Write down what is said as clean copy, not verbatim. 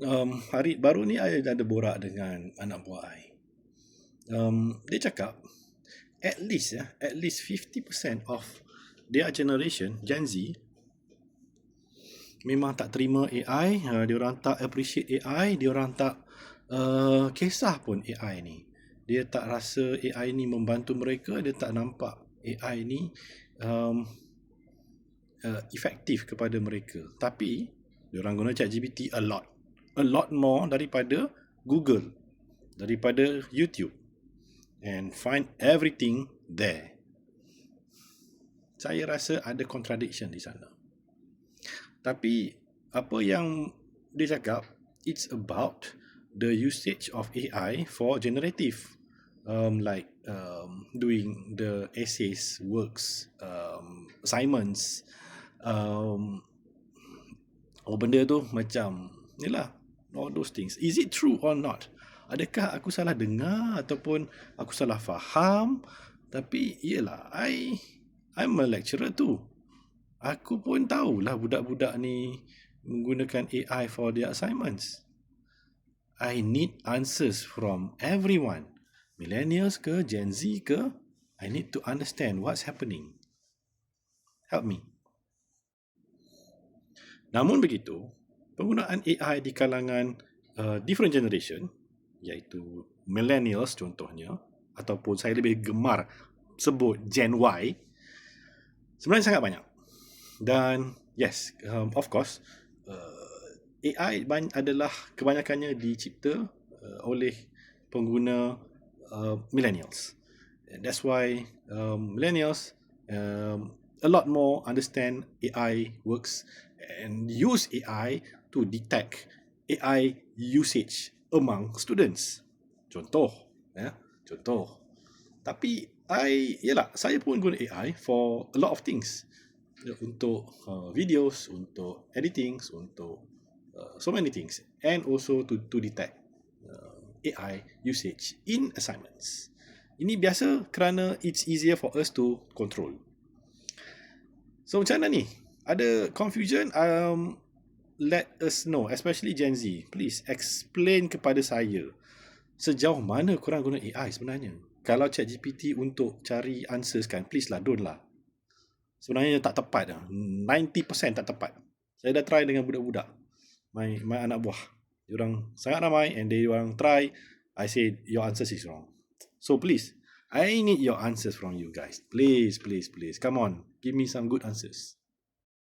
Hari baru ni I ada borak dengan anak buah I. Dia cakap at least 50% of their generation, Gen Z, memang tak terima AI, dia orang tak appreciate AI, dia orang tak kisah pun AI ni. Dia tak rasa AI ni membantu mereka, dia tak nampak AI ni efektif kepada mereka. Tapi dia orang guna ChatGPT a lot more daripada Google, daripada YouTube, and find everything there. Saya rasa ada contradiction di sana. Tapi apa yang dia cakap, it's about the usage of AI for generative, like doing the essays, works, assignments, benda tu macam yelah, all those things. Is it true or not? Adakah aku salah dengar ataupun aku salah faham? Tapi yelah, I'm a lecturer tu. Aku pun tahulah budak-budak ni menggunakan AI for their assignments. I need answers from everyone. Millennials ke, Gen Z ke, I need to understand what's happening. Help me. Namun begitu, penggunaan AI di kalangan different generation, iaitu millennials contohnya, ataupun saya lebih gemar sebut Gen Y, sebenarnya sangat banyak. Dan yes, of course, AI adalah kebanyakannya dicipta oleh pengguna millennials. And that's why millennials a lot more understand AI works and use AI to detect AI usage among students. Contoh. Tapi saya pun guna AI for a lot of things. Untuk videos, untuk editing, untuk so many things, and also to detect AI usage in assignments. Ini biasa kerana it's easier for us to control. So macam mana ni? Ada confusion? Let us know, especially Gen Z. Please explain kepada saya sejauh mana korang guna AI sebenarnya. Kalau ChatGPT untuk cari answers kan, please lah, don't lah. Sebenarnya tak tepat lah. 90% tak tepat. Saya dah try dengan budak-budak, my anak buah. Diorang sangat ramai and they orang try. I say your answers is wrong. So please, I need your answers from you guys. Please. Come on, give me some good answers.